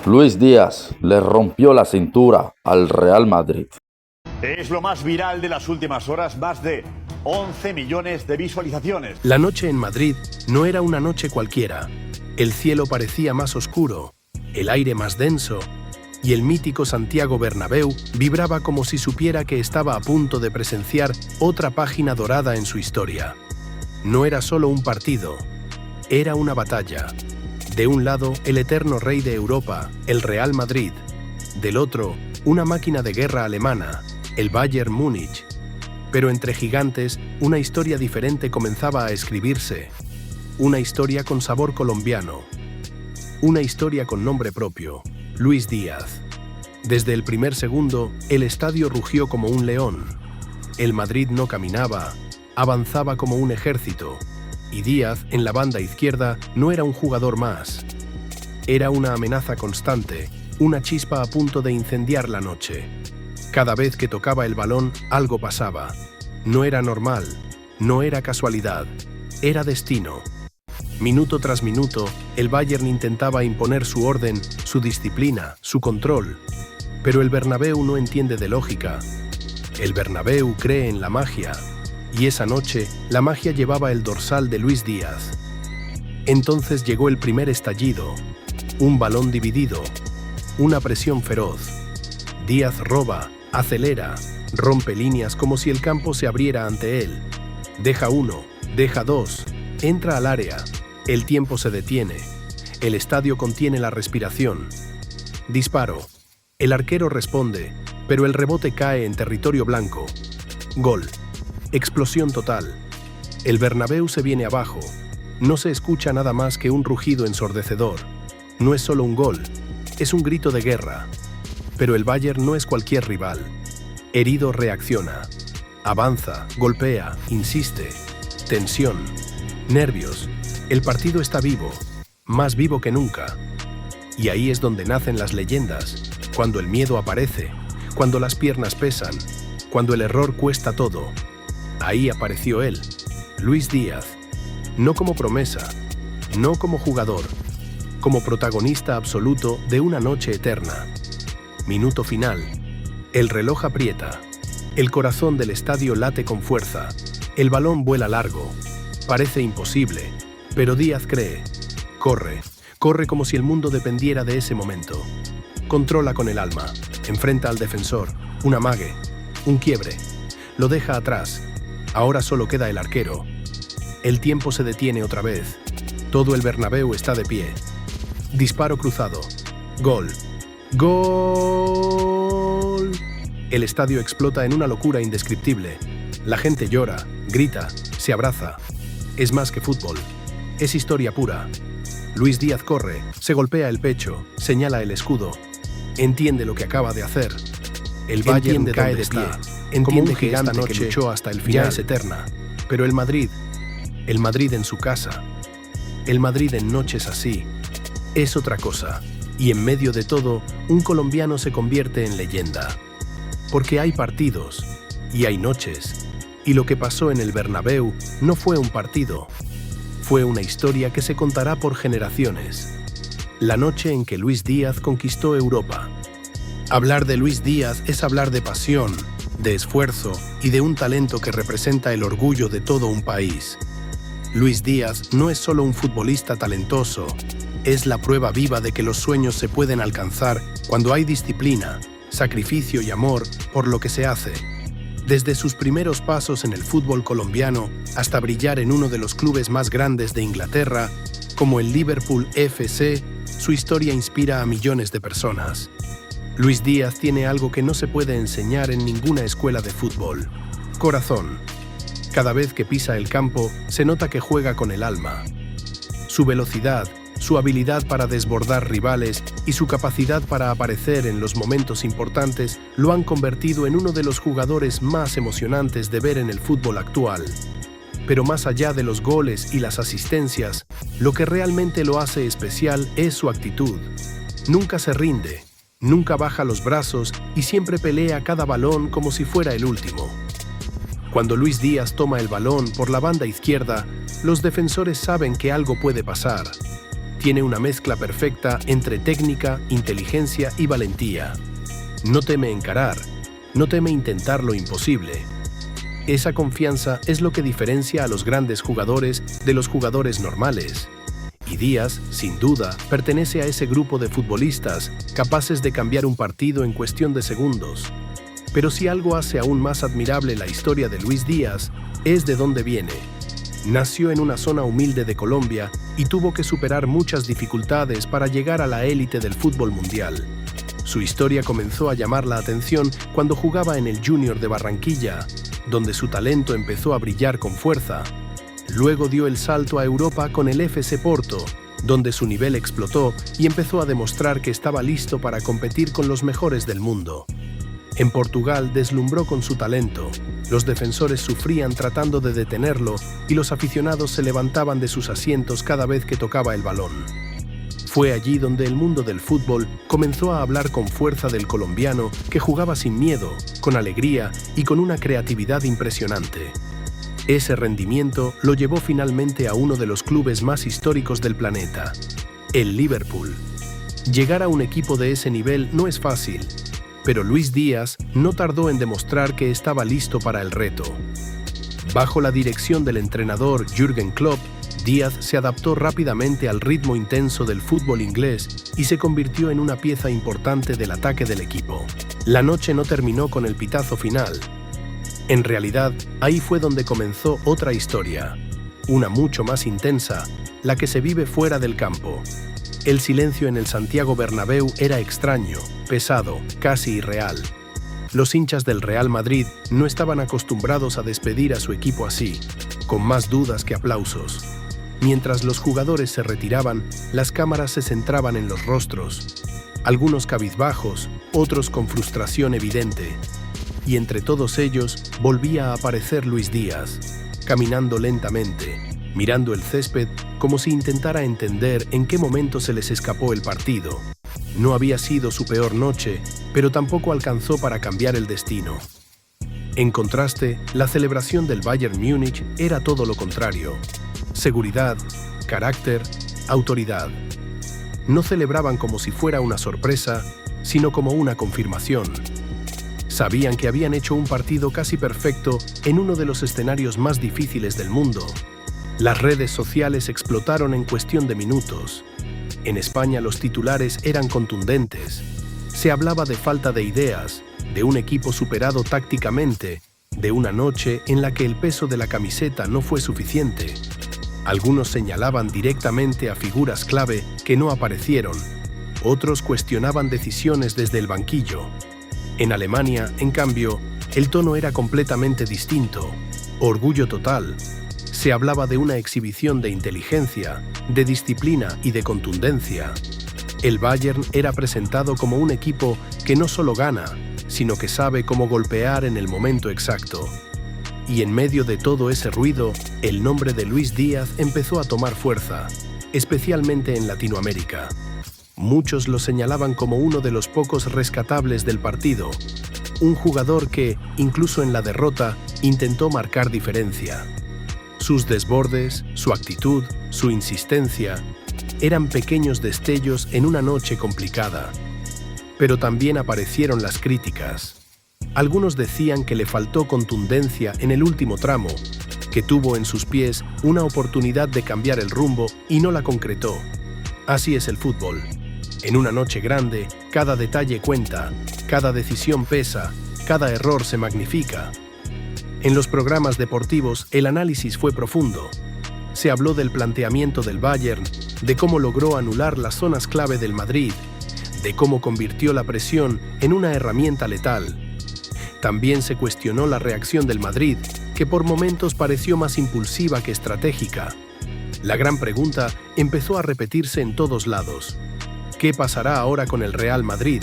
Luis Díaz le rompió la cintura al Real Madrid. Es lo más viral de las últimas horas, más de 11 millones de visualizaciones. La noche en Madrid no era una noche cualquiera. El cielo parecía más oscuro, el aire más denso, y el mítico Santiago Bernabéu vibraba como si supiera que estaba a punto de presenciar otra página dorada en su historia. No era solo un partido, era una batalla. De un lado, el eterno rey de Europa, el Real Madrid. Del otro, una máquina de guerra alemana, el Bayern Múnich. Pero entre gigantes, una historia diferente comenzaba a escribirse. Una historia con sabor colombiano. Una historia con nombre propio, Luis Díaz. Desde el primer segundo, el estadio rugió como un león. El Madrid no caminaba, avanzaba como un ejército. Y Díaz, en la banda izquierda, no era un jugador más. Era una amenaza constante, una chispa a punto de incendiar la noche. Cada vez que tocaba el balón, algo pasaba. No era normal, no era casualidad, era destino. Minuto tras minuto, el Bayern intentaba imponer su orden, su disciplina, su control. Pero el Bernabéu no entiende de lógica. El Bernabéu cree en la magia. Y esa noche, la magia llevaba el dorsal de Luis Díaz. Entonces llegó el primer estallido, un balón dividido, una presión feroz. Díaz roba, acelera, rompe líneas como si el campo se abriera ante él. Deja uno, deja dos, entra al área. El tiempo se detiene. El estadio contiene la respiración. Disparo. El arquero responde, pero el rebote cae en territorio blanco. Gol. Explosión total. El Bernabéu se viene abajo. No se escucha nada más que un rugido ensordecedor. No es solo un gol, es un grito de guerra. Pero el Bayern no es cualquier rival. Herido reacciona. Avanza, golpea, insiste. Tensión. Nervios. El partido está vivo, más vivo que nunca. Y ahí es donde nacen las leyendas, cuando el miedo aparece, cuando las piernas pesan, cuando el error cuesta todo. Ahí apareció él, Luis Díaz, no como promesa, no como jugador, como protagonista absoluto de una noche eterna. Minuto final. El reloj aprieta. El corazón del estadio late con fuerza. El balón vuela largo. Parece imposible, pero Díaz cree. Corre, corre como si el mundo dependiera de ese momento. Controla con el alma, enfrenta al defensor, un amague, un quiebre. Lo deja atrás. Ahora solo queda el arquero. El tiempo se detiene otra vez. Todo el Bernabéu está de pie. Disparo cruzado. Gol. ¡Gol! El estadio explota en una locura indescriptible. La gente llora, grita, se abraza. Es más que fútbol. Es historia pura. Luis Díaz corre, se golpea el pecho, señala el escudo. Entiende lo que acaba de hacer. El Bayern cae de pie. Entiende que esta noche luchó hasta el final es eterna. Pero el Madrid en su casa, el Madrid en noches así, es otra cosa. Y en medio de todo, un colombiano se convierte en leyenda. Porque hay partidos, y hay noches. Y lo que pasó en el Bernabéu no fue un partido. Fue una historia que se contará por generaciones. La noche en que Luis Díaz conquistó Europa. Hablar de Luis Díaz es hablar de pasión, de esfuerzo y de un talento que representa el orgullo de todo un país. Luis Díaz no es solo un futbolista talentoso, es la prueba viva de que los sueños se pueden alcanzar cuando hay disciplina, sacrificio y amor por lo que se hace. Desde sus primeros pasos en el fútbol colombiano hasta brillar en uno de los clubes más grandes de Inglaterra, como el Liverpool FC, su historia inspira a millones de personas. Luis Díaz tiene algo que no se puede enseñar en ninguna escuela de fútbol: corazón. Cada vez que pisa el campo, se nota que juega con el alma. Su velocidad, su habilidad para desbordar rivales y su capacidad para aparecer en los momentos importantes lo han convertido en uno de los jugadores más emocionantes de ver en el fútbol actual. Pero más allá de los goles y las asistencias, lo que realmente lo hace especial es su actitud. Nunca se rinde, nunca baja los brazos y siempre pelea cada balón como si fuera el último. Cuando Luis Díaz toma el balón por la banda izquierda, los defensores saben que algo puede pasar. Tiene una mezcla perfecta entre técnica, inteligencia y valentía. No teme encarar, no teme intentar lo imposible. Esa confianza es lo que diferencia a los grandes jugadores de los jugadores normales. Y Díaz, sin duda, pertenece a ese grupo de futbolistas capaces de cambiar un partido en cuestión de segundos. Pero si algo hace aún más admirable la historia de Luis Díaz, es de dónde viene. Nació en una zona humilde de Colombia y tuvo que superar muchas dificultades para llegar a la élite del fútbol mundial. Su historia comenzó a llamar la atención cuando jugaba en el Junior de Barranquilla, donde su talento empezó a brillar con fuerza. Luego dio el salto a Europa con el FC Porto, donde su nivel explotó y empezó a demostrar que estaba listo para competir con los mejores del mundo. En Portugal deslumbró con su talento, los defensores sufrían tratando de detenerlo y los aficionados se levantaban de sus asientos cada vez que tocaba el balón. Fue allí donde el mundo del fútbol comenzó a hablar con fuerza del colombiano que jugaba sin miedo, con alegría y con una creatividad impresionante. Ese rendimiento lo llevó finalmente a uno de los clubes más históricos del planeta, el Liverpool. Llegar a un equipo de ese nivel no es fácil, pero Luis Díaz no tardó en demostrar que estaba listo para el reto. Bajo la dirección del entrenador Jürgen Klopp, Díaz se adaptó rápidamente al ritmo intenso del fútbol inglés y se convirtió en una pieza importante del ataque del equipo. La noche no terminó con el pitazo final. En realidad, ahí fue donde comenzó otra historia, una mucho más intensa, la que se vive fuera del campo. El silencio en el Santiago Bernabéu era extraño, pesado, casi irreal. Los hinchas del Real Madrid no estaban acostumbrados a despedir a su equipo así, con más dudas que aplausos. Mientras los jugadores se retiraban, las cámaras se centraban en los rostros, algunos cabizbajos, otros con frustración evidente. Y entre todos ellos volvía a aparecer Luis Díaz, caminando lentamente, mirando el césped como si intentara entender en qué momento se les escapó el partido. No había sido su peor noche, pero tampoco alcanzó para cambiar el destino. En contraste, la celebración del Bayern Múnich era todo lo contrario. Seguridad, carácter, autoridad. No celebraban como si fuera una sorpresa, sino como una confirmación. Sabían que habían hecho un partido casi perfecto en uno de los escenarios más difíciles del mundo. Las redes sociales explotaron en cuestión de minutos. En España los titulares eran contundentes. Se hablaba de falta de ideas, de un equipo superado tácticamente, de una noche en la que el peso de la camiseta no fue suficiente. Algunos señalaban directamente a figuras clave que no aparecieron. Otros cuestionaban decisiones desde el banquillo. En Alemania, en cambio, el tono era completamente distinto. Orgullo total. Se hablaba de una exhibición de inteligencia, de disciplina y de contundencia. El Bayern era presentado como un equipo que no solo gana, sino que sabe cómo golpear en el momento exacto. Y en medio de todo ese ruido, el nombre de Luis Díaz empezó a tomar fuerza, especialmente en Latinoamérica. Muchos lo señalaban como uno de los pocos rescatables del partido, un jugador que, incluso en la derrota, intentó marcar diferencia. Sus desbordes, su actitud, su insistencia, eran pequeños destellos en una noche complicada. Pero también aparecieron las críticas. Algunos decían que le faltó contundencia en el último tramo, que tuvo en sus pies una oportunidad de cambiar el rumbo y no la concretó. Así es el fútbol. En una noche grande, cada detalle cuenta, cada decisión pesa, cada error se magnifica. En los programas deportivos, el análisis fue profundo. Se habló del planteamiento del Bayern, de cómo logró anular las zonas clave del Madrid, de cómo convirtió la presión en una herramienta letal. También se cuestionó la reacción del Madrid, que por momentos pareció más impulsiva que estratégica. La gran pregunta empezó a repetirse en todos lados. ¿Qué pasará ahora con el Real Madrid?